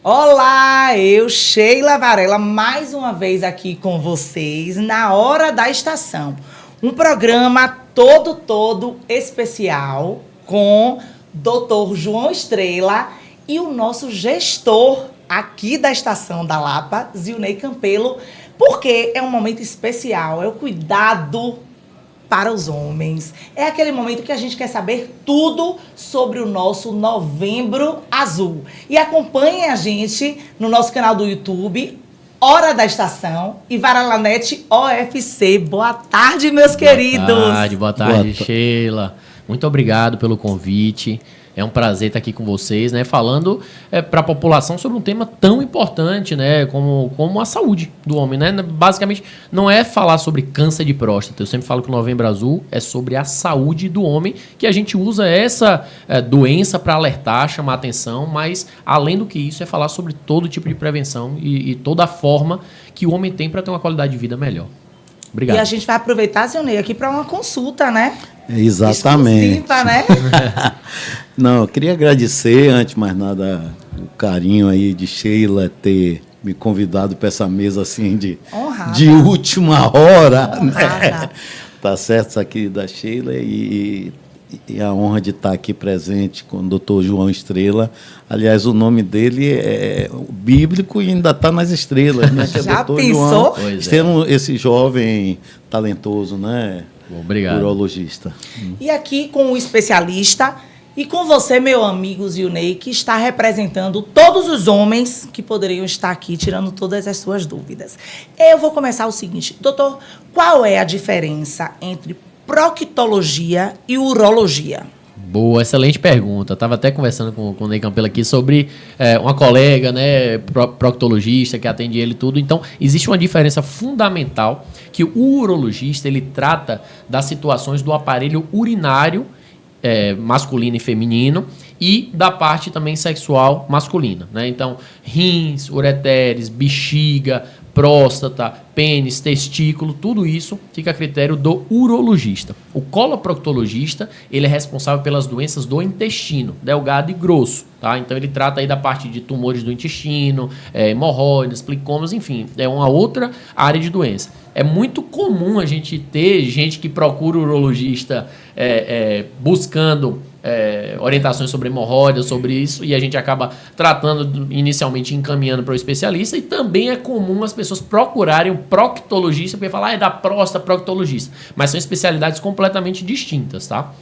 Olá, eu, Sheila Varela, mais uma vez aqui com vocês na Hora da Estação. Um programa todo especial com Dr. João Estrela e o nosso gestor aqui da Estação da Lapa, Zilnei Campelo, porque é um momento especial, é o cuidado para os homens. É aquele momento que a gente quer saber tudo sobre o nosso Novembro Azul. E acompanhem a gente no nosso canal do YouTube, Hora da Estação e Varalanete OFC. Boa tarde, meus queridos. Boa tarde, Sheila. Muito obrigado pelo convite. É um prazer estar aqui com vocês, né, falando para a população sobre um tema tão importante, né, como a saúde do homem, né? Basicamente, não é falar sobre câncer de próstata. Eu sempre falo que o Novembro Azul é sobre a saúde do homem, que a gente usa essa doença para alertar, chamar atenção, mas além do que isso, é falar sobre todo tipo de prevenção e toda a forma que o homem tem para ter uma qualidade de vida melhor. Obrigado. E a gente vai aproveitar, Zilnei, aqui para uma consulta, né? Exatamente. Exclusiva, né? Não, eu queria agradecer, antes de mais nada, o carinho aí de Sheila ter me convidado para essa mesa assim de última hora. Né? Tá certo, isso aqui da Sheila e a honra de estar aqui presente com o Dr. João Estrela. Aliás, o nome dele é bíblico e ainda está nas estrelas, né? Que é Já Dr. pensou? João, esse jovem talentoso, né? Obrigado. Urologista. E aqui com o especialista e com você, meu amigo Zilnei, que está representando todos os homens que poderiam estar aqui tirando todas as suas dúvidas. Eu vou começar o seguinte, doutor, qual é a diferença entre proctologia e urologia? Boa, excelente pergunta. Estava até conversando com o Ney Campelo aqui sobre uma colega, né, proctologista, que atende ele e tudo. Então, existe uma diferença fundamental que o urologista, ele trata das situações do aparelho urinário masculino e feminino e da parte também sexual masculina, né? Então, rins, ureteres, bexiga, próstata, pênis, testículo, tudo isso fica a critério do urologista. O coloproctologista, ele é responsável pelas doenças do intestino, delgado e grosso, tá? Então ele trata aí da parte de tumores do intestino, hemorroidas, plicomas, enfim, é uma outra área de doença. É muito comum a gente ter gente que procura o urologista buscando orientações sobre hemorroidas, sobre isso, e a gente acaba tratando inicialmente, encaminhando para o especialista, e também é comum as pessoas procurarem o proctologista, porque falar é da próstata, proctologista, mas são especialidades completamente distintas, tá?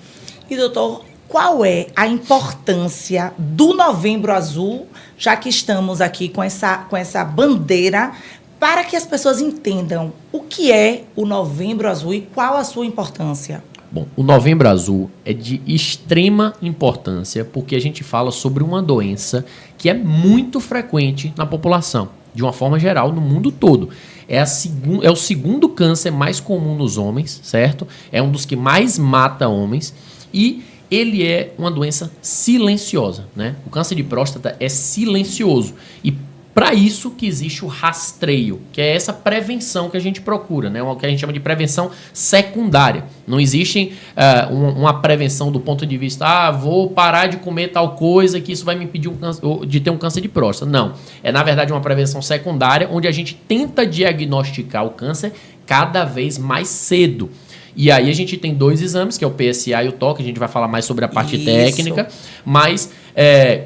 E doutor, qual é a importância do Novembro Azul, já que estamos aqui com essa bandeira, para que as pessoas entendam o que é o Novembro Azul e qual a sua importância? Bom, o Novembro Azul é de extrema importância porque a gente fala sobre uma doença que é muito frequente na população, de uma forma geral, no mundo todo. É o segundo câncer mais comum nos homens, certo? É um dos que mais mata homens e ele é uma doença silenciosa, né? O câncer de próstata é silencioso e para isso que existe o rastreio, que é essa prevenção que a gente procura, né? O que a gente chama de prevenção secundária. Não existe uma prevenção do ponto de vista, vou parar de comer tal coisa que isso vai me impedir de ter um câncer de próstata. Não. É, na verdade, uma prevenção secundária, onde a gente tenta diagnosticar o câncer cada vez mais cedo. E aí a gente tem dois exames, que é o PSA e o TOC, a gente vai falar mais sobre a parte técnica, mas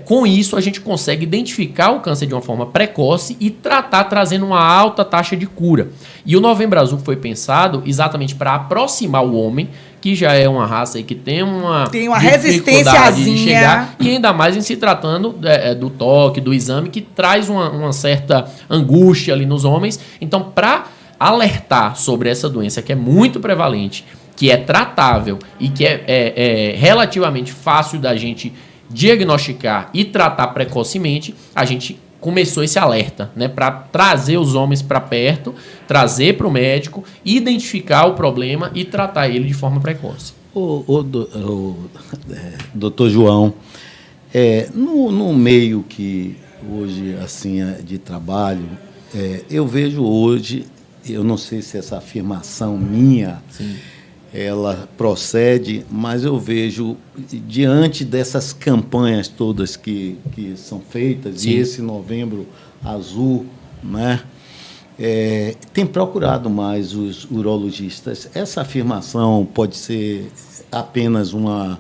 com isso a gente consegue identificar o câncer de uma forma precoce e tratar trazendo uma alta taxa de cura. E o Novembro Azul foi pensado exatamente para aproximar o homem, que já é uma raça aí que tem uma resistênciazinha de chegar, e ainda mais em se tratando do toque, do exame, que traz uma certa angústia ali nos homens. Então, para alertar sobre essa doença que é muito prevalente, que é tratável e que é relativamente fácil da gente diagnosticar e tratar precocemente, a gente começou esse alerta, né, para trazer os homens para perto, trazer para o médico, identificar o problema e tratar ele de forma precoce. Doutor João, no meio que hoje assim de trabalho, eu vejo hoje, eu não sei se essa afirmação minha, ela procede, mas eu vejo, diante dessas campanhas todas que são feitas, Sim. e esse Novembro Azul, né, tem procurado mais os urologistas. Essa afirmação pode ser apenas uma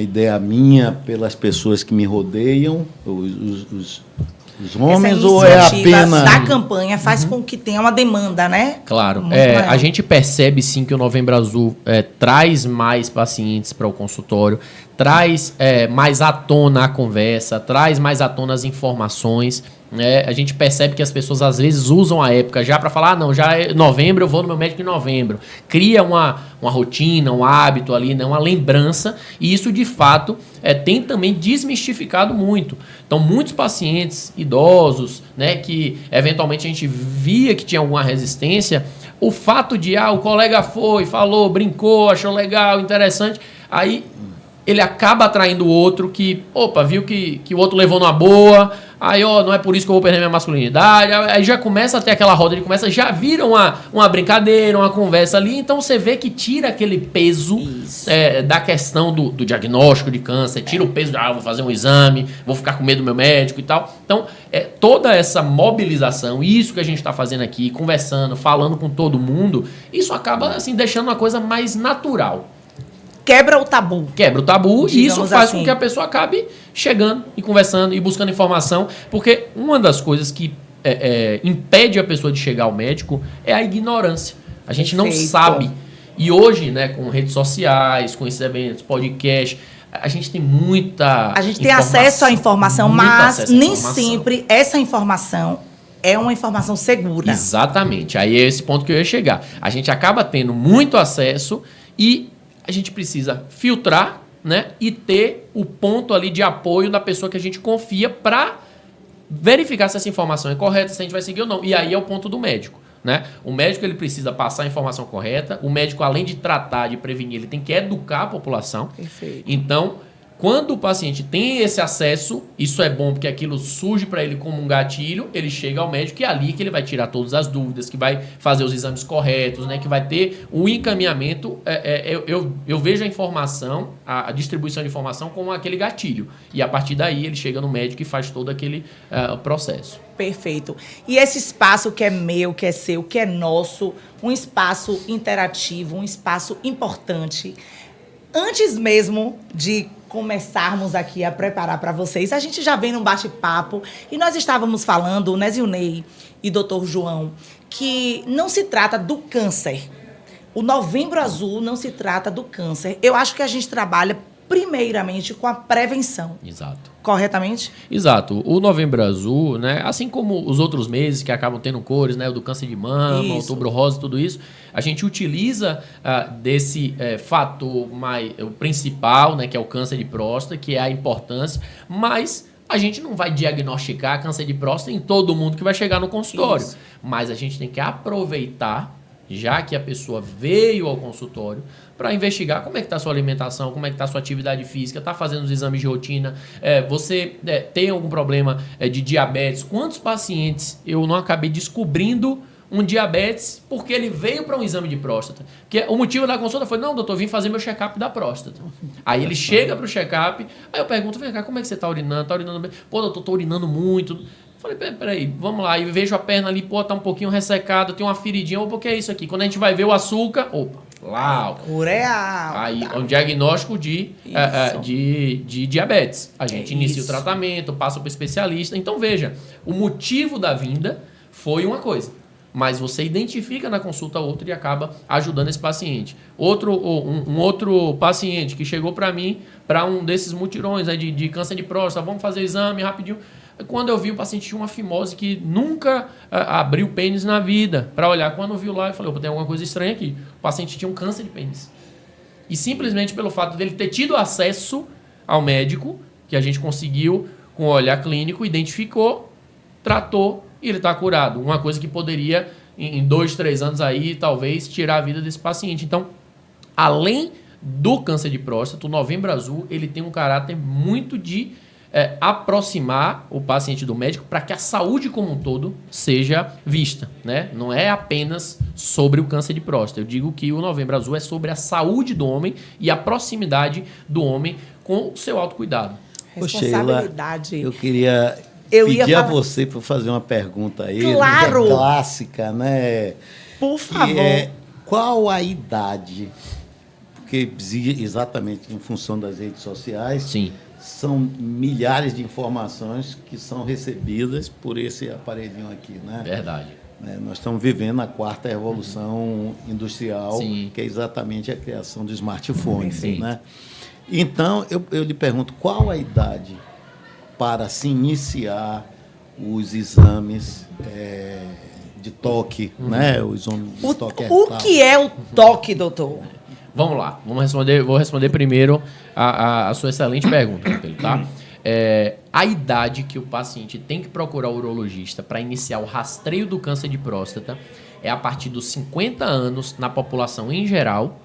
ideia minha pelas pessoas que me rodeiam, os homens, essa ou é apenas... da campanha faz com que tenha uma demanda, né? Claro. Muito maior. A gente percebe, sim, que o Novembro Azul traz mais pacientes para o consultório, traz mais à tona a conversa, traz mais à tona as informações. A gente percebe que as pessoas, às vezes, usam a época já para falar, não, já é novembro, eu vou no meu médico em novembro. Cria uma rotina, um hábito ali, né, uma lembrança, e isso, de fato, tem também desmistificado muito. Então, muitos pacientes idosos, né, que eventualmente a gente via que tinha alguma resistência, o fato de, o colega foi, falou, brincou, achou legal, interessante, aí ele acaba atraindo o outro que, viu que o outro levou numa boa, aí, não é por isso que eu vou perder minha masculinidade, aí já começa a ter aquela roda, já vira uma brincadeira, uma conversa ali, então você vê que tira aquele peso da questão do diagnóstico de câncer, tira o peso de, vou fazer um exame, vou ficar com medo do meu médico e tal. Então, toda essa mobilização, isso que a gente está fazendo aqui, conversando, falando com todo mundo, isso acaba, assim, deixando uma coisa mais natural. Quebra o tabu. E isso faz assim, com que a pessoa acabe chegando e conversando e buscando informação, porque uma das coisas que impede a pessoa de chegar ao médico é a ignorância. A gente não sabe. E hoje, né, com redes sociais, com esses eventos, podcast, a gente tem muita A gente tem acesso à informação, mas nem sempre essa informação é uma informação segura. Exatamente. Aí é esse ponto que eu ia chegar. A gente acaba tendo muito acesso e a gente precisa filtrar, né, e ter o ponto ali de apoio da pessoa que a gente confia para verificar se essa informação é correta, se a gente vai seguir ou não. E aí é o ponto do médico, né? O médico, ele precisa passar a informação correta. O médico, além de tratar, de prevenir, ele tem que educar a população. Perfeito. Então, quando o paciente tem esse acesso, isso é bom porque aquilo surge para ele como um gatilho, ele chega ao médico e é ali que ele vai tirar todas as dúvidas, que vai fazer os exames corretos, né, que vai ter o encaminhamento. Eu vejo a informação, a distribuição de informação como aquele gatilho. E a partir daí ele chega no médico e faz todo aquele processo. Perfeito. E esse espaço que é meu, que é seu, que é nosso, um espaço interativo, um espaço importante. Antes mesmo de começarmos aqui a preparar para vocês, a gente já vem num bate-papo e nós estávamos falando, né, Zilnei e doutor João, que não se trata do câncer. O Novembro Azul não se trata do câncer. Eu acho que a gente trabalha primeiramente com a prevenção. Exato. Corretamente? Exato. O Novembro Azul, né, assim como os outros meses que acabam tendo cores, né, o do câncer de mama, isso. Outubro Rosa, tudo isso, a gente utiliza desse fator o principal, né, que é o câncer de próstata, que é a importância, mas a gente não vai diagnosticar câncer de próstata em todo mundo que vai chegar no consultório. Isso. Mas a gente tem que aproveitar, já que a pessoa veio ao consultório, para investigar como é que está a sua alimentação, como é que está a sua atividade física, está fazendo os exames de rotina, você tem algum problema de diabetes. Quantos pacientes eu não acabei descobrindo um diabetes porque ele veio para um exame de próstata? Porque o motivo da consulta foi, não, doutor, vim fazer meu check-up da próstata. Aí ele chega para o check-up, aí eu pergunto, vem cá, como é que você está urinando? Está urinando bem? Pô, doutor, estou urinando muito. Falei, peraí, vamos lá. E vejo a perna ali, tá um pouquinho ressecada, tem uma feridinha. Opa, o que é isso aqui? Quando a gente vai ver o açúcar, lá. Ureal. Aí é um diagnóstico de diabetes. A gente inicia o tratamento, passa para o especialista. Então, veja, o motivo da vinda foi uma coisa. Mas você identifica na consulta outro e acaba ajudando esse paciente. Um outro paciente que chegou para mim, para um desses mutirões, né, de câncer de próstata, vamos fazer o exame rapidinho. Quando eu vi, o paciente tinha uma fimose que nunca abriu pênis na vida para olhar. Quando eu vi lá, eu falei, tem alguma coisa estranha aqui. O paciente tinha um câncer de pênis. E simplesmente pelo fato dele ter tido acesso ao médico, que a gente conseguiu, com o olhar clínico, identificou, tratou e ele está curado. Uma coisa que poderia, em 2, 3 anos aí, talvez, tirar a vida desse paciente. Então, além do câncer de próstata, o Novembro Azul, ele tem um caráter muito de aproximar o paciente do médico para que a saúde como um todo seja vista, né? Não é apenas sobre o câncer de próstata. Eu digo que o Novembro Azul é sobre a saúde do homem e a proximidade do homem com o seu autocuidado. Responsabilidade. Sheila, eu queria pedir a você para fazer uma pergunta aí, claro, clássica, né? Por favor. Qual a idade? Porque exatamente em função das redes sociais, sim, são milhares de informações que são recebidas por esse aparelhinho aqui, né? Verdade. Nós estamos vivendo a 4ª revolução industrial, sim, que é exatamente a criação do smartphone, sim, né? Então, eu lhe pergunto, qual a idade para se iniciar os exames de toque, né? Os exames de toque o que é o toque, doutor? Vamos lá, vou responder primeiro a sua excelente pergunta, tá? A idade que o paciente tem que procurar o urologista para iniciar o rastreio do câncer de próstata é a partir dos 50 anos na população em geral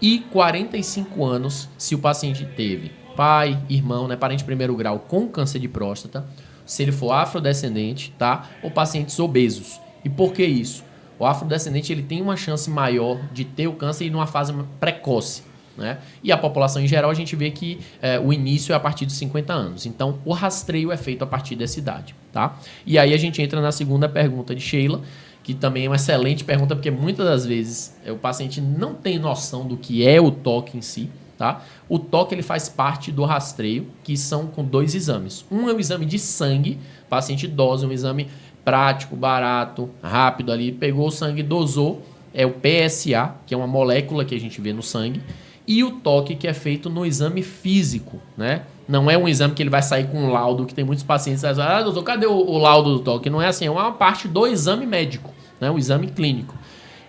e 45 anos se o paciente teve pai, irmão, né, parente de primeiro grau com câncer de próstata, se ele for afrodescendente, tá? Ou pacientes obesos. E por que isso? O afrodescendente ele tem uma chance maior de ter o câncer em uma fase precoce, né? E a população em geral a gente vê que o início é a partir dos 50 anos. Então o rastreio é feito a partir dessa idade, tá? E aí a gente entra na segunda pergunta de Sheila, que também é uma excelente pergunta, porque muitas das vezes o paciente não tem noção do que é o toque em si, tá? O toque ele faz parte do rastreio, que são com 2 exames. Um é o exame de sangue, paciente idoso, um exame prático, barato, rápido ali, pegou o sangue, dosou, é o PSA, que é uma molécula que a gente vê no sangue, e o toque que é feito no exame físico, né? Não é um exame que ele vai sair com um laudo, que tem muitos pacientes que dizem, doutor, cadê o laudo do toque? Não é assim, é uma parte do exame médico, né? O exame clínico.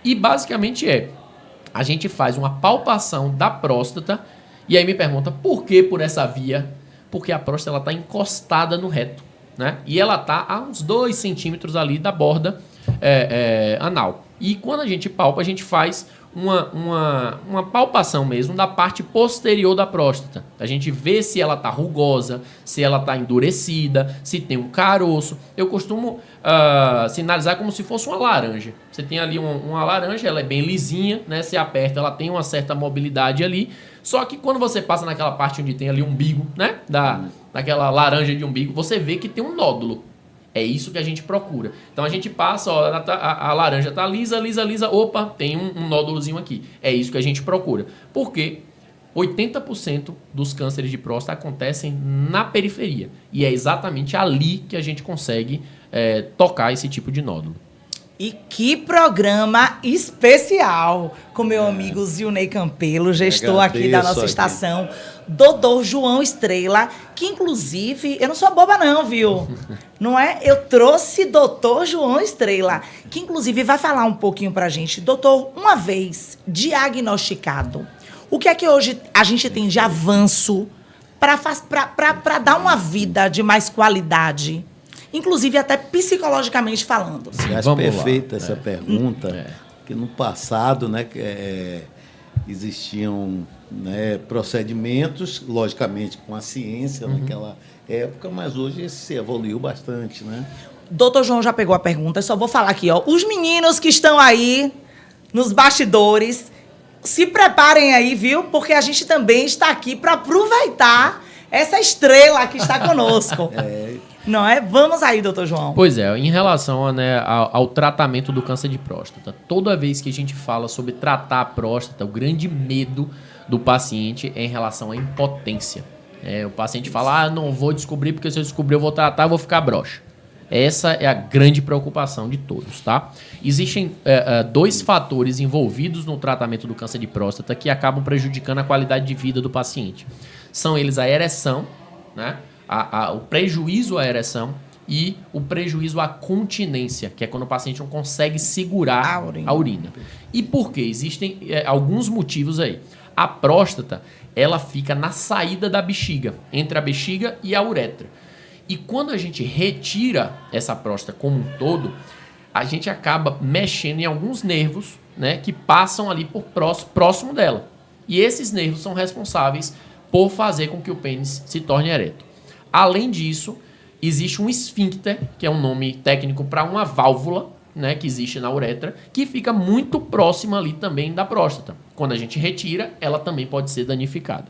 E basicamente a gente faz uma palpação da próstata, e aí me pergunta, por que por essa via? Porque a próstata está encostada no reto, né? E ela está a uns 2 centímetros ali da borda anal. E quando a gente palpa, a gente faz uma palpação mesmo da parte posterior da próstata. A gente vê se ela está rugosa, se ela está endurecida, se tem um caroço. Eu costumo sinalizar como se fosse uma laranja. Você tem ali uma laranja, ela é bem lisinha, né? Se aperta, ela tem uma certa mobilidade ali. Só que quando você passa naquela parte onde tem ali um umbigo, né? Daquela laranja de umbigo, você vê que tem um nódulo. É isso que a gente procura. Então a gente passa, ó, a laranja tá lisa, opa, tem um nódulozinho aqui. É isso que a gente procura. Porque 80% dos cânceres de próstata acontecem na periferia. E é exatamente ali que a gente consegue tocar esse tipo de nódulo. E que programa especial com meu amigo Zilney Campelo, gestor aqui da nossa estação, doutor João Estrela, que inclusive, eu não sou boba não, viu? Não é? Eu trouxe doutor João Estrela, que inclusive vai falar um pouquinho pra gente. Doutor, uma vez diagnosticado, o que é que hoje a gente tem de avanço para dar uma vida de mais qualidade? Inclusive até psicologicamente falando. Acho perfeita essa pergunta, que no passado, né, existiam, né, procedimentos, logicamente com a ciência naquela época, mas hoje se evoluiu bastante, né? Doutor João já pegou a pergunta, eu só vou falar aqui, ó. Os meninos que estão aí nos bastidores, se preparem aí, viu? Porque a gente também está aqui para aproveitar essa estrela que está conosco. Não é? Vamos aí, doutor João. Pois é, em relação, né, ao tratamento do câncer de próstata, toda vez que a gente fala sobre tratar a próstata, o grande medo do paciente é em relação à impotência. O paciente fala, não vou descobrir, porque se eu descobrir eu vou tratar, eu vou ficar broxa. Essa é a grande preocupação de todos, tá? Existem 2 fatores envolvidos no tratamento do câncer de próstata que acabam prejudicando a qualidade de vida do paciente. São eles a ereção, né? O prejuízo à ereção e o prejuízo à continência, que é quando o paciente não consegue segurar a urina. E por quê? Existem alguns motivos aí. A próstata, ela fica na saída da bexiga, entre a bexiga e a uretra. E quando a gente retira essa próstata como um todo, a gente acaba mexendo em alguns nervos, né, que passam ali por próximo dela. E esses nervos são responsáveis por fazer com que o pênis se torne ereto. Além disso, existe um esfíncter, que é um nome técnico para uma válvula, né, que existe na uretra, que fica muito próxima ali também da próstata. Quando a gente retira, ela também pode ser danificada.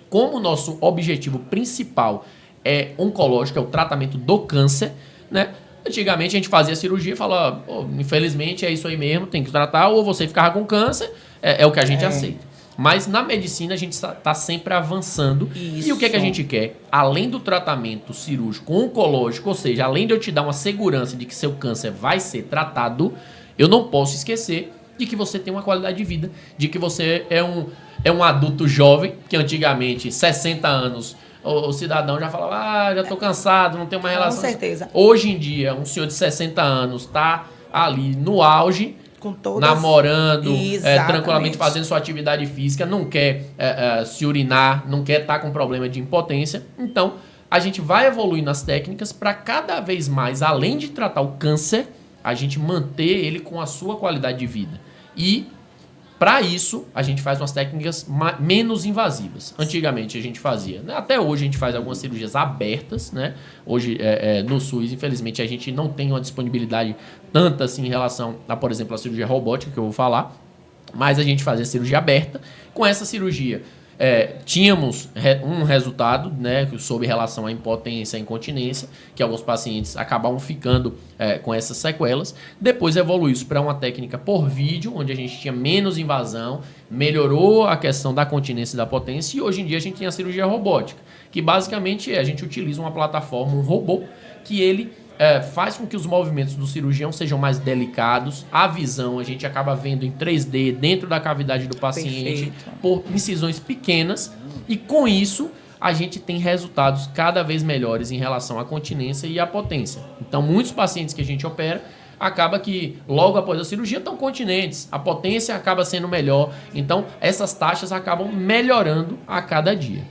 Como o nosso objetivo principal é oncológico, é o tratamento do câncer, né? Antigamente a gente fazia cirurgia e falava, infelizmente é isso aí mesmo, tem que tratar, ou você ficava com câncer, é o que a gente aceita. Mas na medicina a gente está sempre avançando. Isso. E o que a gente quer? Além do tratamento cirúrgico oncológico, ou seja, além de eu te dar uma segurança de que seu câncer vai ser tratado, eu não posso esquecer de que você tem uma qualidade de vida, de que você é um adulto jovem, que antigamente, 60 anos, o cidadão já falava, já estou cansado, não tenho mais relação. Com certeza. Hoje em dia, um senhor de 60 anos está ali no auge, com todas... namorando, tranquilamente fazendo sua atividade física, não quer se urinar, não quer estar com problema de impotência. Então, a gente vai evoluir nas técnicas para cada vez mais, além de tratar o câncer, a gente manter ele com a sua qualidade de vida. E, para isso, a gente faz umas técnicas menos invasivas. Antigamente, a gente fazia, né? Até hoje a gente faz algumas cirurgias abertas, né? Hoje, no SUS, infelizmente, a gente não tem uma disponibilidade tanta assim em relação a, por exemplo, a cirurgia robótica, que eu vou falar, mas a gente fazia cirurgia aberta. Com essa cirurgia, tínhamos um resultado, né, sobre relação à impotência e incontinência, que alguns pacientes acabavam ficando com essas sequelas. Depois evoluiu isso para uma técnica por vídeo, onde a gente tinha menos invasão, melhorou a questão da continência e da potência, e hoje em dia a gente tem a cirurgia robótica, que basicamente a gente utiliza uma plataforma, um robô, que ele faz com que os movimentos do cirurgião sejam mais delicados. A visão a gente acaba vendo em 3D dentro da cavidade do paciente. Perfeito. Por incisões pequenas, e com isso a gente tem resultados cada vez melhores em relação à continência e à potência. Então muitos pacientes que a gente opera acaba que logo após a cirurgia estão continentes, a potência acaba sendo melhor, então essas taxas acabam melhorando a cada dia.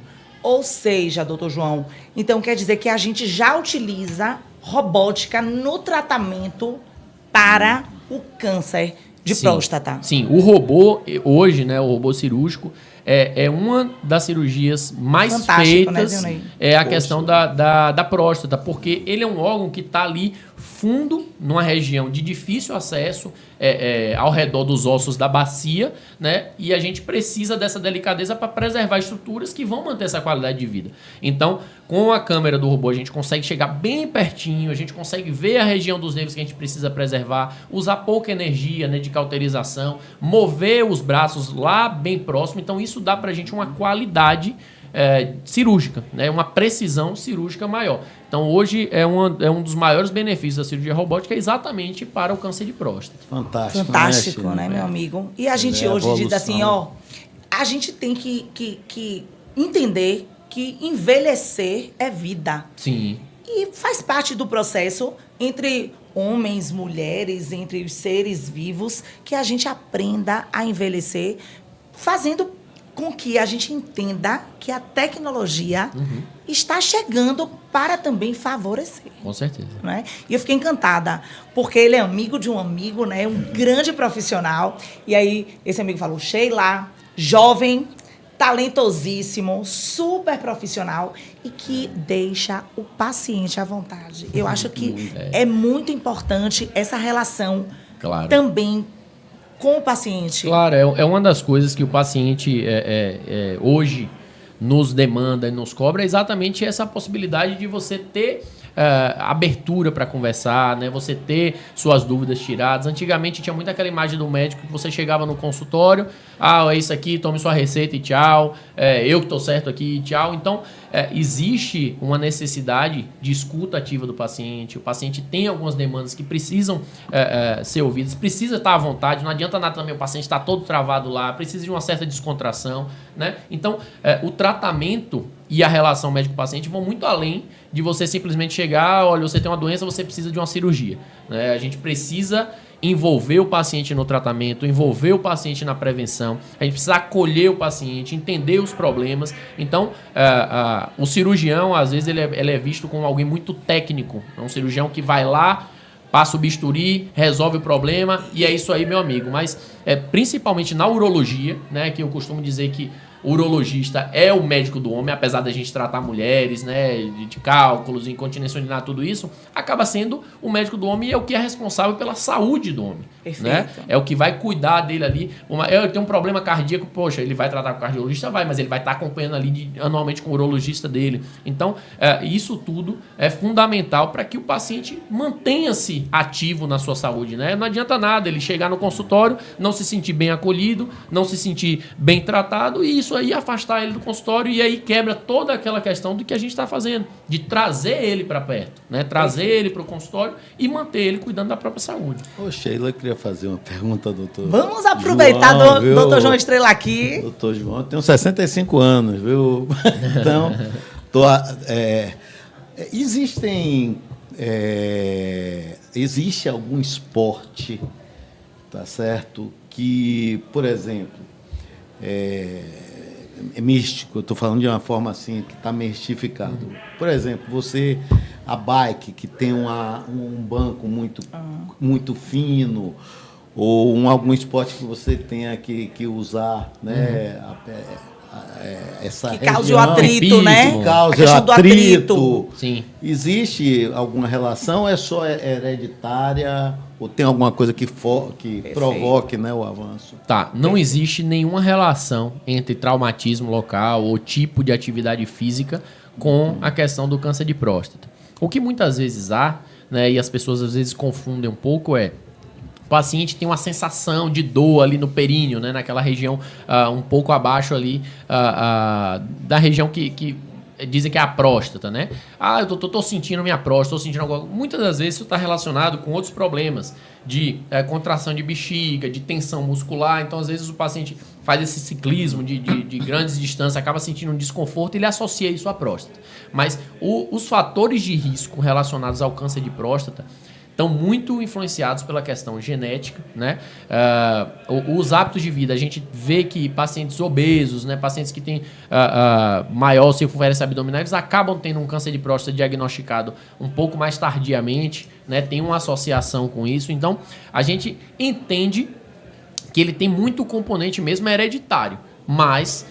Ou seja, doutor João, então quer dizer que a gente já utiliza robótica no tratamento para o câncer de próstata. Sim, o robô hoje, né, o robô cirúrgico, é uma das cirurgias mais fantástico, feitas, né, é a questão da próstata, porque ele é um órgão que está ali fundo, numa região de difícil acesso, ao redor dos ossos da bacia, né? E a gente precisa dessa delicadeza para preservar estruturas que vão manter essa qualidade de vida. Então, com a câmera do robô, a gente consegue chegar bem pertinho, a gente consegue ver a região dos nervos que a gente precisa preservar, usar pouca energia, né, de cauterização, mover os braços lá bem próximo. Então, isso dá para a gente uma qualidade cirúrgica, né? Uma precisão cirúrgica maior. Então, hoje é um dos maiores benefícios da cirurgia robótica exatamente para o câncer de próstata. Fantástico, né, meu amigo? E a gente hoje diz assim, a gente tem que entender que envelhecer é vida. Sim. E faz parte do processo entre homens, mulheres, entre os seres vivos, que a gente aprenda a envelhecer, fazendo com que a gente entenda que a tecnologia está chegando para também favorecer. Com certeza. Né? E eu fiquei encantada, porque ele é amigo de um amigo, né? Um grande profissional. E aí, esse amigo falou, Sheila, jovem, talentosíssimo, super profissional e que deixa o paciente à vontade. Eu acho que é muito importante essa relação também com o paciente. Claro, é uma das coisas que o paciente hoje nos demanda e nos cobra, é exatamente essa possibilidade de você ter abertura para conversar, né? Você ter suas dúvidas tiradas. Antigamente tinha muito aquela imagem do médico que você chegava no consultório, é isso aqui, tome sua receita e tchau, eu que estou certo aqui e tchau. Então, existe uma necessidade de escuta ativa do paciente. O paciente tem algumas demandas que precisam ser ouvidas, precisa estar à vontade, não adianta nada também o paciente estar todo travado lá, precisa de uma certa descontração, né? Então, o tratamento e a relação médico-paciente vão muito além de você simplesmente chegar, olha, você tem uma doença, você precisa de uma cirurgia, né? A gente precisa envolver o paciente no tratamento, envolver o paciente na prevenção, a gente precisa acolher o paciente, entender os problemas. Então, o cirurgião, às vezes, ele é visto como alguém muito técnico, é um cirurgião que vai lá, passa o bisturi, resolve o problema e é isso aí, meu amigo. Mas, principalmente na urologia, né, que eu costumo dizer que o urologista é o médico do homem, apesar da gente tratar mulheres, né, de cálculos, incontinência urinária, tudo isso, acaba sendo o médico do homem e é o que é responsável pela saúde do homem. Perfeito. Né? É o que vai cuidar dele ali. Eu tenho um problema cardíaco, poxa, ele vai tratar com o cardiologista? Vai, mas ele vai estar acompanhando ali anualmente com o urologista dele. Então, isso tudo é fundamental para que o paciente mantenha-se ativo na sua saúde. Né? Não adianta nada ele chegar no consultório, não se sentir bem acolhido, não se sentir bem tratado e isso aí afastar ele do consultório e aí quebra toda aquela questão do que a gente está fazendo, de trazer ele para perto, né? Trazer ele para o consultório e manter ele cuidando da própria saúde. Ô, Sheila, eu queria fazer uma pergunta, doutor. Vamos aproveitar doutor João Estrela aqui. Doutor João, eu tenho 65 anos, viu? Então, existe algum esporte, tá certo, que, por exemplo, é místico, eu estou falando de uma forma assim, que está mistificado. Por exemplo, a bike, que tem um banco muito fino, ou algum esporte que você tenha que usar, né? Essa que cause o atrito, né? Que cause o atrito. Sim. Existe alguma relação? É só hereditária? Ou tem alguma coisa que provoque, né, o avanço? Tá, não existe nenhuma relação entre traumatismo local ou tipo de atividade física com a questão do câncer de próstata. O que muitas vezes há, né, e as pessoas às vezes confundem um pouco o paciente tem uma sensação de dor ali no períneo, né, naquela região um pouco abaixo ali da região que dizem que é a próstata, né? Eu tô sentindo minha próstata, tô sentindo alguma coisa. Muitas das vezes isso está relacionado com outros problemas de contração de bexiga, de tensão muscular. Então, às vezes, o paciente faz esse ciclismo de grandes distâncias, acaba sentindo um desconforto e ele associa isso à próstata. Mas os fatores de risco relacionados ao câncer de próstata estão muito influenciados pela questão genética, né? Os hábitos de vida, a gente vê que pacientes obesos, né, pacientes que têm maior circunferência abdominal, eles acabam tendo um câncer de próstata diagnosticado um pouco mais tardiamente, né? Tem uma associação com isso. Então, a gente entende que ele tem muito componente mesmo hereditário, mas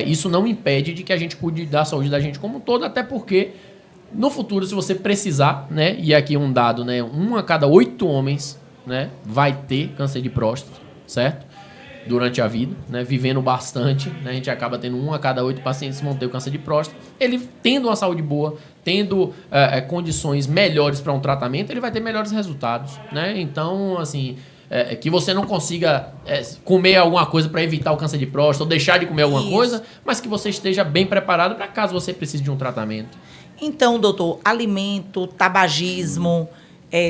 isso não impede de que a gente cuide da saúde da gente como um todo, até porque no futuro, se você precisar, né, e aqui um dado, né, 1 a cada 8 homens, né, vai ter câncer de próstata, certo? Durante a vida, né, vivendo bastante, né, a gente acaba tendo 1 a cada 8 pacientes vão ter o câncer de próstata. Ele tendo uma saúde boa, tendo condições melhores para um tratamento, ele vai ter melhores resultados, né? Então, assim, que você não consiga comer alguma coisa para evitar o câncer de próstata ou deixar de comer alguma coisa, mas que você esteja bem preparado para caso você precise de um tratamento. Então, doutor, alimento, tabagismo,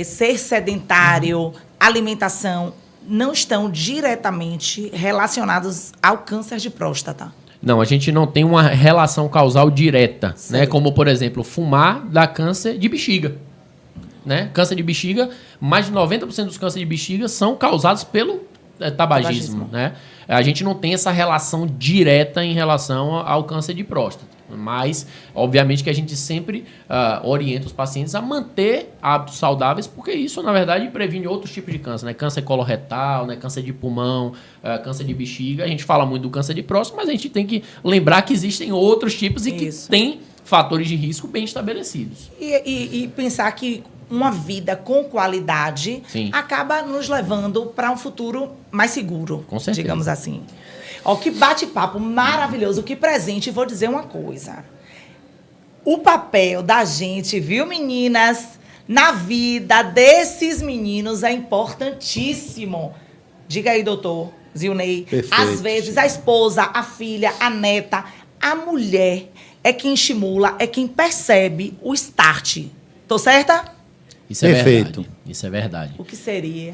ser sedentário, alimentação, não estão diretamente relacionados ao câncer de próstata? Não, a gente não tem uma relação causal direta, né? Como, por exemplo, fumar dá câncer de bexiga. Né? Câncer de bexiga, mais de 90% dos cânceres de bexiga são causados pelo tabagismo. Né? A gente não tem essa relação direta em relação ao câncer de próstata. Mas, obviamente, que a gente sempre orienta os pacientes a manter hábitos saudáveis, porque isso, na verdade, previne outros tipos de câncer, né? Câncer coloretal, né? Câncer de pulmão, câncer de bexiga. A gente fala muito do câncer de próstata, mas a gente tem que lembrar que existem outros tipos e que tem fatores de risco bem estabelecidos. E pensar que uma vida com qualidade acaba nos levando para um futuro mais seguro, com certeza, digamos assim. Ó, que bate-papo maravilhoso, que presente. E vou dizer uma coisa. O papel da gente, viu, meninas, na vida desses meninos é importantíssimo. Diga aí, doutor Zilney. Perfeito. Às vezes, a esposa, a filha, a neta, a mulher é quem estimula, é quem percebe o start. Tô certa? Isso é verdade. Isso é verdade. O que seria?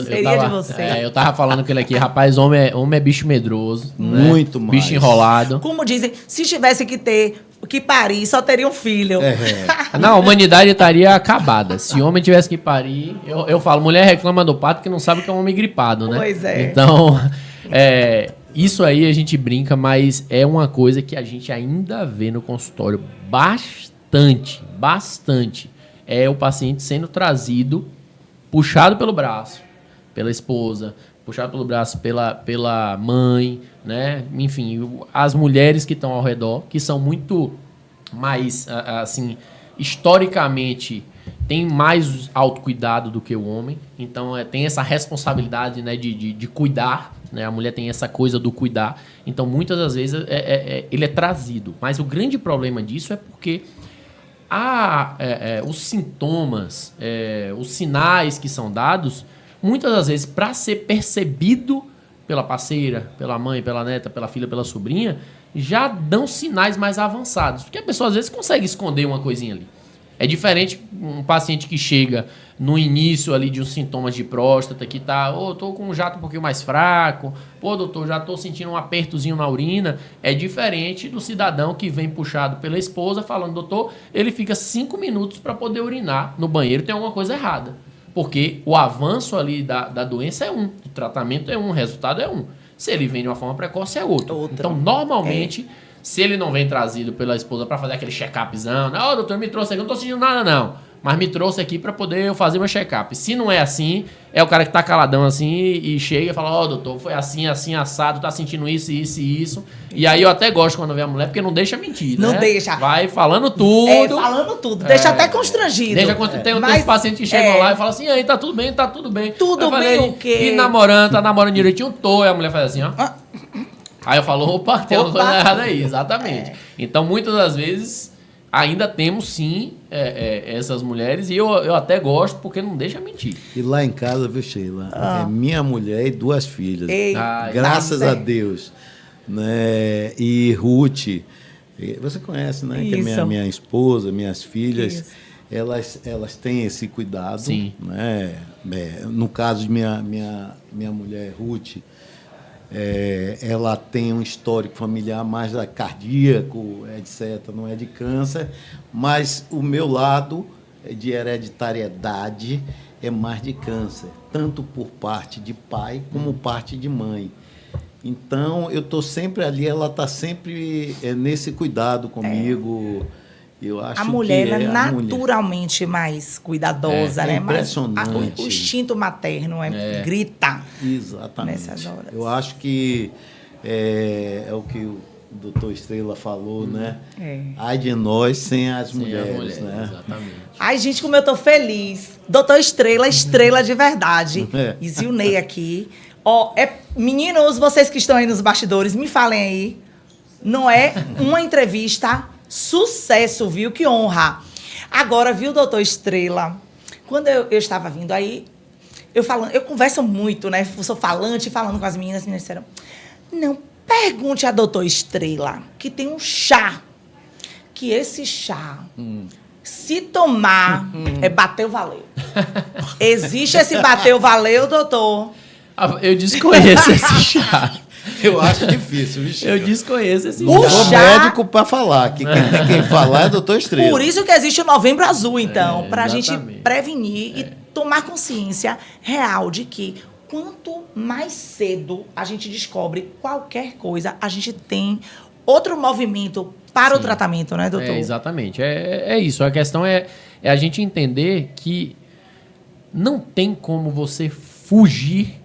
Seria de você? Eu tava falando com ele aqui, rapaz, homem é bicho medroso. Muito né? mais. Bicho enrolado. Como dizem, se tivesse que parir, só teria um filho. Não, a humanidade estaria acabada. Se homem tivesse que parir, eu falo, mulher reclama do parto que não sabe que é um homem gripado, né? Pois é. Então, isso aí a gente brinca, mas é uma coisa que a gente ainda vê no consultório bastante. É o paciente sendo trazido, puxado pelo braço, pela esposa, puxado pelo braço pela mãe, né? Enfim, as mulheres que estão ao redor, que são muito mais, assim, historicamente, tem mais autocuidado do que o homem. Então, tem essa responsabilidade, né, de cuidar, né? A mulher tem essa coisa do cuidar. Então, muitas das vezes, ele é trazido. Mas o grande problema disso é porque os sintomas, os sinais que são dados, muitas das vezes, para ser percebido pela parceira, pela mãe, pela neta, pela filha, pela sobrinha, já dão sinais mais avançados. Porque a pessoa, às vezes, consegue esconder uma coisinha ali. É diferente um paciente que chega no início ali de uns sintomas de próstata, que tá, tô com um jato um pouquinho mais fraco, doutor, já tô sentindo um apertozinho na urina. É diferente do cidadão que vem puxado pela esposa falando, doutor, ele fica 5 minutos para poder urinar no banheiro, tem alguma coisa errada. Porque o avanço ali da doença é um, o tratamento é um, o resultado é um. Se ele vem de uma forma precoce, é outro. Então, normalmente, se ele não vem trazido pela esposa para fazer aquele check-upzão, não, doutor, me trouxe aqui, eu não tô sentindo nada, não. Mas me trouxe aqui para poder eu fazer meu check-up. Se não é assim, é o cara que tá caladão assim e chega e fala, doutor, foi assim, assim, assado, tá sentindo isso, isso e isso. E aí eu até gosto quando vê a mulher, porque não deixa mentir, não né? deixa. Vai falando tudo. Falando tudo. Deixa até constrangido. Deixa quando tem uns pacientes que chegam lá e falam assim, aí, tá tudo bem, tá tudo bem. Tudo bem o quê? E namorando, tá namorando direitinho, e a mulher faz assim, ó. Aí eu falo, opa, tem uma coisa errada aí, exatamente. Então, muitas das vezes, ainda temos, sim, essas mulheres, e eu até gosto, porque não deixa mentir. E lá em casa, viu, Sheila? É minha mulher e 2 filhas. Graças a Deus. Né? E Ruth, você conhece, né? Isso. Que é minha esposa, minhas filhas. Elas têm esse cuidado. Sim. Né? No caso de minha mulher, Ruth, ela tem um histórico familiar mais cardíaco, etc., não é de câncer, mas o meu lado de hereditariedade é mais de câncer, tanto por parte de pai como parte de mãe. Então, eu estou sempre ali, ela está sempre nesse cuidado comigo. Eu acho a mulher que é naturalmente mais cuidadosa, né? Impressionante. O instinto materno grita. Exatamente. Nessas horas. Eu acho que é o que o doutor Estrela falou, né? Ai de nós sem as mulheres, né? Exatamente. Ai, gente, como eu tô feliz. Doutor Estrela, estrela de verdade. E Zilnei aqui. Meninos, vocês que estão aí nos bastidores, me falem aí. Não é uma entrevista sucesso, viu? Que honra. Agora, viu, doutor Estrela? Quando eu estava vindo aí, eu converso muito, né? Eu sou falante, falando com as meninas disseram, não, pergunte a doutor Estrela, que tem um chá, que esse chá, se tomar, bateu, valeu. Existe esse bateu, valeu, doutor? Eu desconheço esse chá. Eu acho difícil, bicho. Eu desconheço esse chá. Sou médico para falar, que quem tem que falar é doutor Estrela. Por isso que existe o Novembro Azul, então, para a gente prevenir e tomar consciência real de que quanto mais cedo a gente descobre qualquer coisa, a gente tem outro movimento para o tratamento, né, doutor? Exatamente. É isso. A questão é a gente entender que não tem como você fugir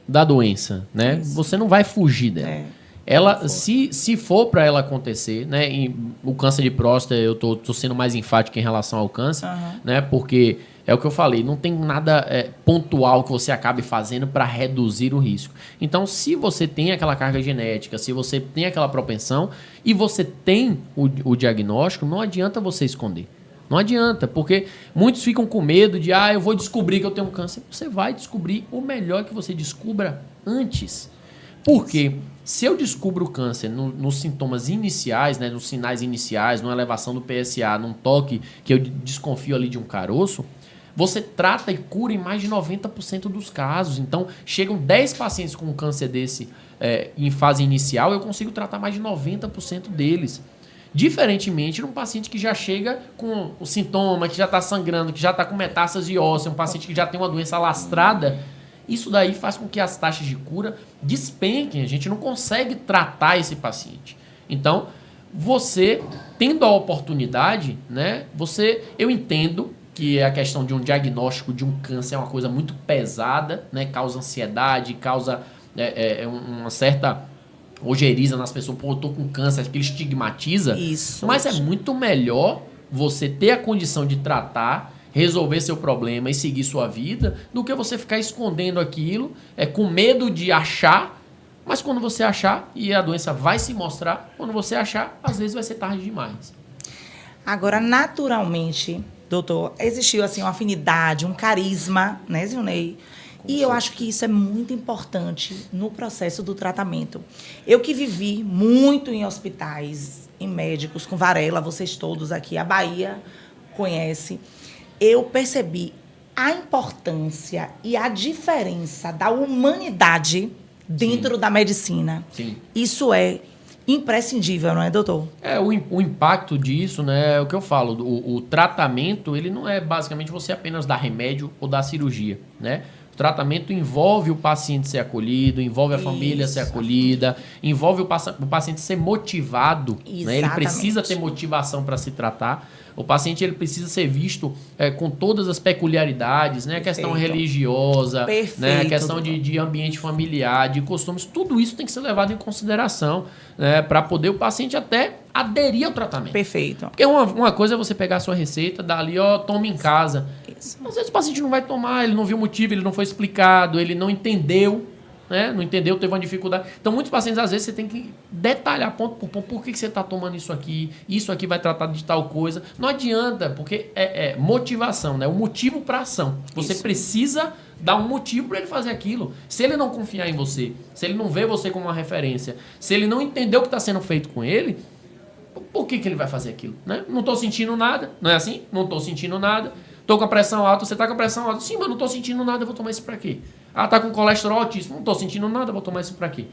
da doença, né? Isso. Você não vai fugir dela. Ela, se for para ela acontecer, né? O câncer de próstata, eu tô sendo mais enfático em relação ao câncer, né? Porque é o que eu falei, não tem nada pontual que você acabe fazendo para reduzir o risco. Então, se você tem aquela carga genética, se você tem aquela propensão e você tem o diagnóstico, não adianta você esconder. Não adianta, porque muitos ficam com medo de, eu vou descobrir que eu tenho um câncer. Você vai descobrir, o melhor que você descubra antes. Porque se eu descubro o câncer nos sintomas iniciais, né, nos sinais iniciais, numa elevação do PSA, num toque que eu desconfio ali de um caroço, você trata e cura em mais de 90% dos casos. Então, chegam 10 pacientes com um câncer desse em fase inicial, eu consigo tratar mais de 90% deles. Diferentemente de um paciente que já chega com o sintoma, que já está sangrando, que já está com metástase óssea, um paciente que já tem uma doença alastrada, isso daí faz com que as taxas de cura despenquem. A gente não consegue tratar esse paciente. Então, você, tendo a oportunidade, né, eu entendo que a questão de um diagnóstico de um câncer é uma coisa muito pesada, né, causa ansiedade, causa uma certa ojeriza nas pessoas, pô, eu tô com câncer, que ele estigmatiza. Isso. Mas é muito melhor você ter a condição de tratar, resolver seu problema e seguir sua vida, do que você ficar escondendo aquilo, com medo de achar, mas quando você achar, e a doença vai se mostrar, quando você achar, às vezes vai ser tarde demais. Agora, naturalmente, doutor, existiu assim uma afinidade, um carisma, né, Zilnei? E eu acho que isso é muito importante no processo do tratamento. Eu que vivi muito em hospitais, em médicos, com varela, vocês todos aqui, a Bahia conhece, eu percebi a importância e a diferença da humanidade dentro da medicina. Sim. Isso é imprescindível, não é, doutor? O impacto disso, né, é o que eu falo, o tratamento, ele não é basicamente você apenas dar remédio ou dar cirurgia, né? O tratamento envolve o paciente ser acolhido, envolve a família ser acolhida, envolve o paciente ser motivado, né? Ele precisa ter motivação para se tratar. O paciente ele precisa ser visto com todas as peculiaridades, né? A questão religiosa, né? A questão de ambiente familiar, de costumes, tudo isso tem que ser levado em consideração, né? Para poder o paciente até aderir ao tratamento. Perfeito. Porque uma coisa é você pegar a sua receita, dar ali, toma em casa. Isso. Às vezes o paciente não vai tomar, ele não viu o motivo, ele não foi explicado, ele não entendeu, né? Não entendeu, teve uma dificuldade. Então, muitos pacientes, às vezes, você tem que detalhar ponto por ponto. Por que você está tomando isso aqui vai tratar de tal coisa. Não adianta, porque é motivação, né? O motivo para ação. Você precisa dar um motivo para ele fazer aquilo. Se ele não confiar em você, se ele não vê você como uma referência, se ele não entender o que está sendo feito com ele, por que ele vai fazer aquilo? Né? Não estou sentindo nada, não é assim? Não estou sentindo nada. Estou com a pressão alta, você está com a pressão alta. Sim, mas não estou sentindo nada, eu vou tomar isso para quê? Ah, está com colesterol altíssimo, não estou sentindo nada, eu vou tomar isso para quê?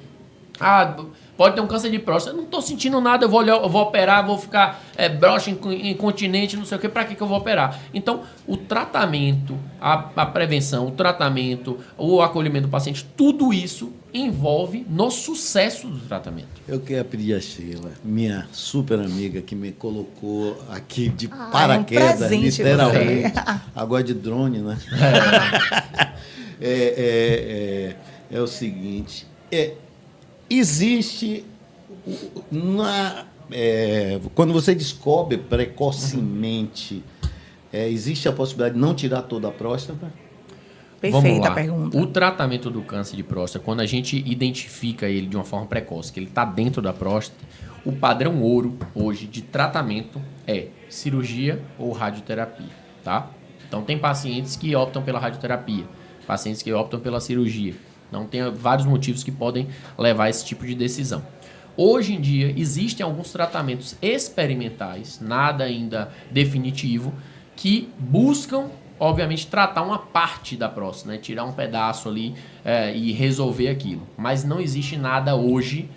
Ah, pode ter um câncer de próstata, não estou sentindo nada, eu vou operar, vou ficar broxa, incontinente, não sei o quê, para que eu vou operar? Então, o tratamento, a prevenção, o tratamento, o acolhimento do paciente, tudo isso envolve no sucesso do tratamento. Eu queria pedir a Sheila, minha super amiga, que me colocou aqui de paraquedas, literalmente. Agora de drone, né? É o seguinte, existe, quando você descobre precocemente, existe a possibilidade de não tirar toda a próstata? Perfeita a pergunta. O tratamento do câncer de próstata, quando a gente identifica ele de uma forma precoce, que ele está dentro da próstata, o padrão ouro hoje de tratamento é cirurgia ou radioterapia, tá? Então tem pacientes que optam pela radioterapia, pacientes que optam pela cirurgia. Então tem vários motivos que podem levar a esse tipo de decisão. Hoje em dia existem alguns tratamentos experimentais, nada ainda definitivo, que buscam obviamente, tratar uma parte da próstata, né? Tirar um pedaço ali e resolver aquilo. Mas não existe nada hoje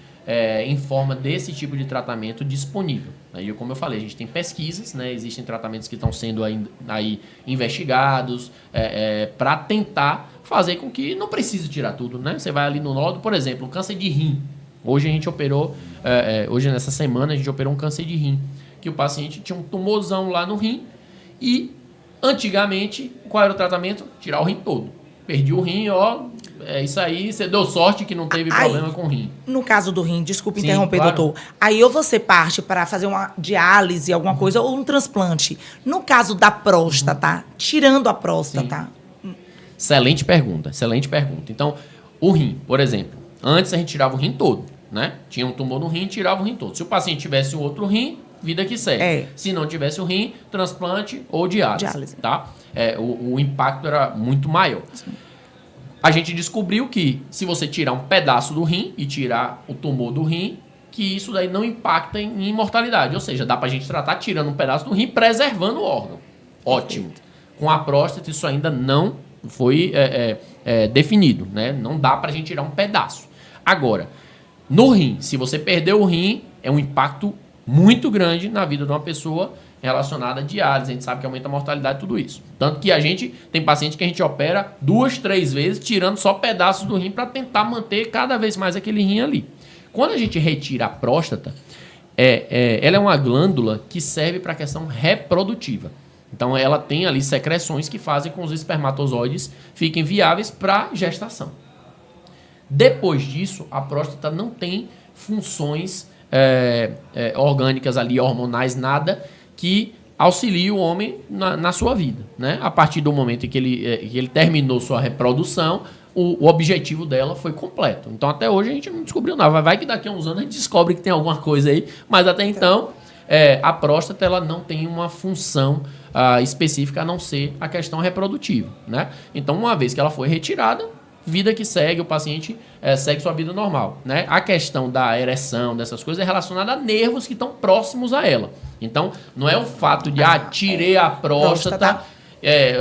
em forma desse tipo de tratamento disponível. E como eu falei, a gente tem pesquisas, né? Existem tratamentos que estão sendo aí investigados para tentar fazer com que não precise tirar tudo, né? Você vai ali no nódulo, por exemplo, um câncer de rim. Hoje a gente operou, hoje nessa semana a gente operou um câncer de rim, que o paciente tinha um tumorzão lá no rim e antigamente, qual era o tratamento? Tirar o rim todo. Perdi o rim, é isso aí, você deu sorte que não teve problema com o rim. No caso do rim, desculpe interromper, claro, doutor. Aí ou você parte para fazer uma diálise, alguma coisa, ou um transplante. No caso da próstata, tirando a próstata. Sim. Excelente pergunta. Então, o rim, por exemplo, antes a gente tirava o rim todo, né? Tinha um tumor no rim, tirava o rim todo. Se o paciente tivesse outro rim, vida que segue. Se não tivesse o rim, transplante ou diálise. Tá? O impacto era muito maior. Sim. A gente descobriu que se você tirar um pedaço do rim e tirar o tumor do rim, que isso daí não impacta em mortalidade. Ou seja, dá pra gente tratar tirando um pedaço do rim, preservando o órgão. Ótimo. Perfeito. Com a próstata isso ainda não foi definido, né? Não dá pra gente tirar um pedaço. Agora, no rim, se você perder o rim, é um impacto muito grande na vida de uma pessoa relacionada a diálise. A gente sabe que aumenta a mortalidade e tudo isso. Tanto que a gente tem paciente que a gente opera 2, 3 vezes, tirando só pedaços do rim para tentar manter cada vez mais aquele rim ali. Quando a gente retira a próstata, ela é uma glândula que serve para a questão reprodutiva. Então ela tem ali secreções que fazem com que os espermatozoides fiquem viáveis para gestação. Depois disso, a próstata não tem funções orgânicas ali, hormonais, nada que auxilie o homem na sua vida, né? A partir do momento em que ele terminou sua reprodução, o objetivo dela foi completo. Então, até hoje, a gente não descobriu nada. Vai que daqui a uns anos a gente descobre que tem alguma coisa aí, mas até então, a próstata ela não tem uma função específica a não ser a questão reprodutiva, né? Então, uma vez que ela foi retirada, vida que segue, o paciente segue sua vida normal, né? A questão da ereção, dessas coisas, é relacionada a nervos que estão próximos a ela. Então, não é o fato de, tirei a próstata,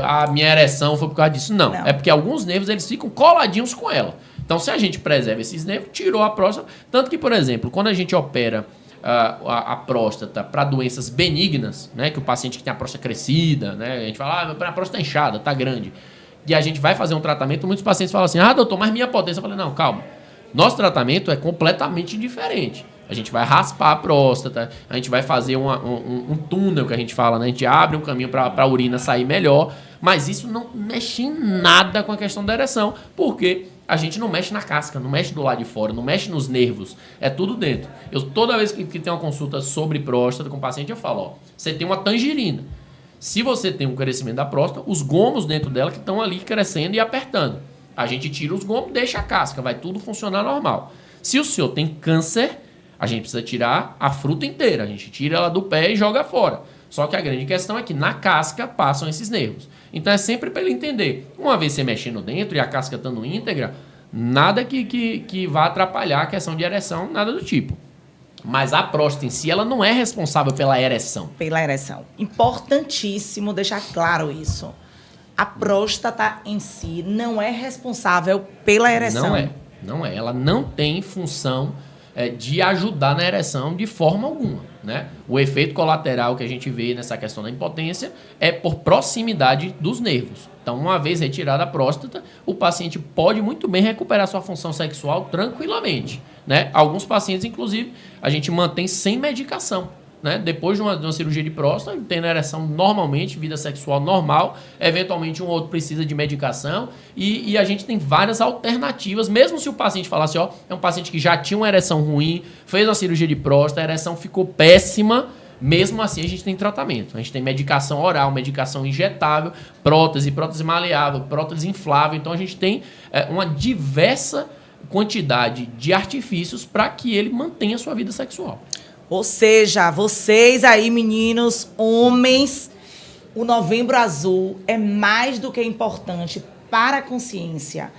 a minha ereção foi por causa disso. Não, é porque alguns nervos, eles ficam coladinhos com ela. Então, se a gente preserva esses nervos, tirou a próstata. Tanto que, por exemplo, quando a gente opera a próstata para doenças benignas, né? Que o paciente que tem a próstata crescida, né? A gente fala, a próstata é inchada, tá grande. E a gente vai fazer um tratamento, muitos pacientes falam assim, doutor, mas minha potência... Eu falei, não, calma. Nosso tratamento é completamente diferente. A gente vai raspar a próstata, a gente vai fazer um túnel, que a gente fala, né? A gente abre um caminho para a urina sair melhor, mas isso não mexe em nada com a questão da ereção, porque a gente não mexe na casca, não mexe do lado de fora, não mexe nos nervos, é tudo dentro. Toda vez que tem uma consulta sobre próstata com o paciente, eu falo, você tem uma tangerina. Se você tem um crescimento da próstata, os gomos dentro dela que estão ali crescendo e apertando. A gente tira os gomos, deixa a casca, vai tudo funcionar normal. Se o senhor tem câncer, a gente precisa tirar a fruta inteira. A gente tira ela do pé e joga fora. Só que a grande questão é que na casca passam esses nervos. Então é sempre para ele entender. Uma vez você mexendo dentro e a casca estando íntegra, nada que vá atrapalhar a questão de ereção, nada do tipo. Mas a próstata em si, ela não é responsável pela ereção. Pela ereção. Importantíssimo deixar claro isso. A próstata em si não é responsável pela ereção. Não é. Ela não tem função de ajudar na ereção de forma alguma, né? O efeito colateral que a gente vê nessa questão da impotência é por proximidade dos nervos. Então, uma vez retirada a próstata, o paciente pode muito bem recuperar sua função sexual tranquilamente, né? Alguns pacientes, inclusive, a gente mantém sem medicação, né? Depois de uma cirurgia de próstata, tendo ereção normalmente, vida sexual normal, eventualmente um outro precisa de medicação e a gente tem várias alternativas, mesmo se o paciente falasse, é um paciente que já tinha uma ereção ruim, fez uma cirurgia de próstata, a ereção ficou péssima, mesmo assim a gente tem tratamento. A gente tem medicação oral, medicação injetável, prótese maleável, prótese inflável, então a gente tem uma diversa quantidade de artifícios para que ele mantenha a sua vida sexual. Ou seja, vocês aí, meninos, homens, o Novembro Azul é mais do que importante para a consciência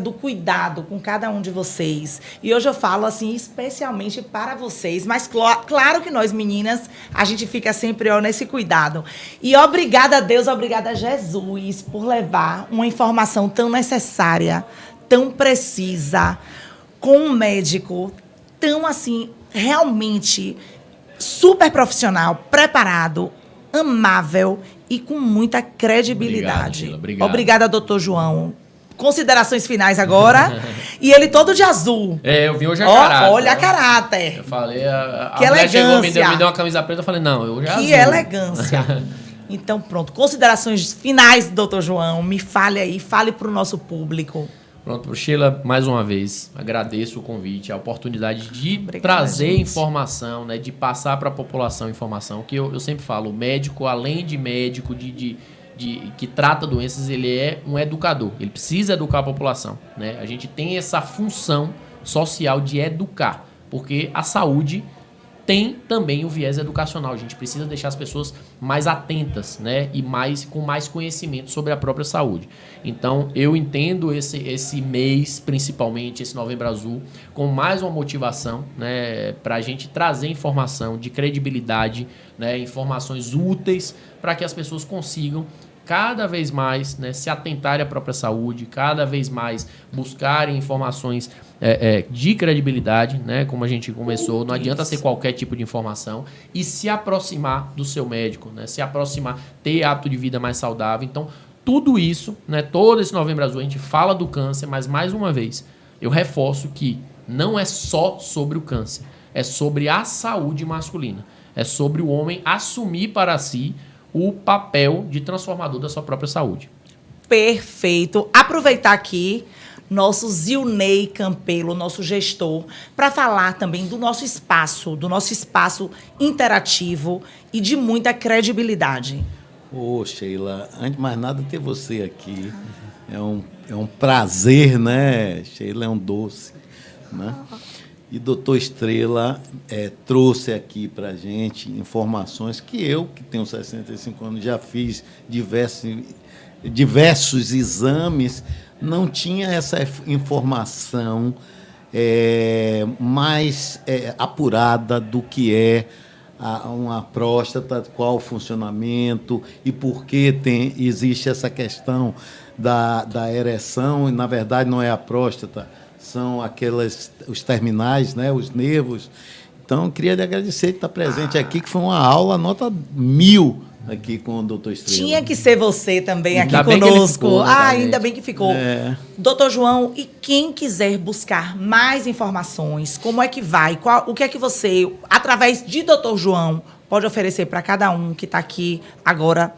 do cuidado com cada um de vocês. E hoje eu falo, assim, especialmente para vocês, mas claro que nós, meninas, a gente fica sempre nesse cuidado. E obrigada a Deus, obrigada a Jesus por levar uma informação tão necessária, tão precisa, com um médico tão, assim, realmente super profissional, preparado, amável e com muita credibilidade. Obrigado. Obrigada, doutor João. Considerações finais agora. E ele todo de azul. Eu vim hoje a caráter. Olha a caráter. Eu falei, a que mulher chegou, elegância. me deu uma camisa preta, eu falei, não, eu já Que elegância. Então, pronto. Considerações finais, doutor João. Me fale aí, fale para o nosso público. Pronto, Sheila, mais uma vez, agradeço o convite, a oportunidade de trazer informação, né, de passar para a população informação, que eu sempre falo, o médico, além de médico, que trata doenças, ele é um educador, ele precisa educar a população, né? A gente tem essa função social de educar, porque a saúde tem também o viés educacional. A gente precisa deixar as pessoas mais atentas, né? E com mais conhecimento sobre a própria saúde. Então, eu entendo esse mês, principalmente, esse Novembro Azul, com mais uma motivação, né? Para a gente trazer informação de credibilidade, né? Informações úteis para que as pessoas consigam cada vez mais, né, se atentarem à própria saúde, cada vez mais buscarem informações de credibilidade, né, como a gente começou, não adianta ser qualquer tipo de informação, e se aproximar do seu médico, né, se aproximar, ter hábito de vida mais saudável. Então, tudo isso, né, todo esse Novembro Azul, a gente fala do câncer, mas mais uma vez, eu reforço que não é só sobre o câncer, é sobre a saúde masculina, é sobre o homem assumir para si o papel de transformador da sua própria saúde. Perfeito. Aproveitar aqui, nosso Zilney Campelo, nosso gestor, para falar também do nosso espaço interativo e de muita credibilidade. Ô, Sheila, antes de mais nada, ter você aqui é um prazer, né? Sheila é um doce, né? E doutor Estrela trouxe aqui para a gente informações que eu, que tenho 65 anos, já fiz diversos exames, não tinha essa informação mais apurada do que é uma próstata, qual o funcionamento e por que existe essa questão da ereção, e na verdade não é a próstata, são os terminais, né, os nervos. Então, eu queria lhe agradecer de estar presente aqui, que foi uma aula nota 1000 aqui com o doutor Estrela. Tinha que ser você também aqui ainda conosco. Ficou, né, ainda bem que ficou. Doutor João, e quem quiser buscar mais informações, como é que vai? O que é que você, através de doutor João, pode oferecer para cada um que está aqui agora?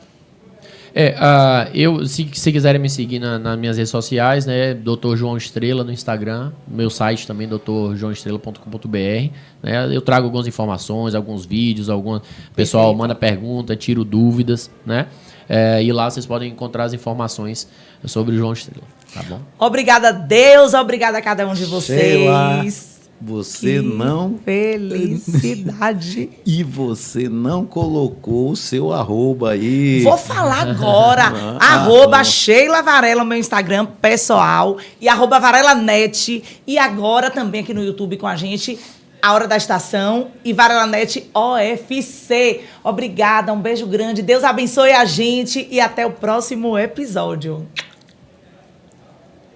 Se quiserem me seguir nas minhas redes sociais, né, Dr. João Estrela no Instagram, meu site também, drjoaoestrela.com.br, né, eu trago algumas informações, alguns vídeos, pessoal manda pergunta, tiro dúvidas, né, e lá vocês podem encontrar as informações sobre o João Estrela, tá bom? Obrigada a Deus, obrigada a cada um de vocês. Sheila, você não... Felicidade. E você não colocou o seu arroba aí. Vou falar agora. Sheila Varela, meu Instagram pessoal. E @VarelaNet. E agora também aqui no YouTube com a gente, A Hora da Estação e VarelaNet OFC. Obrigada, um beijo grande. Deus abençoe a gente e até o próximo episódio.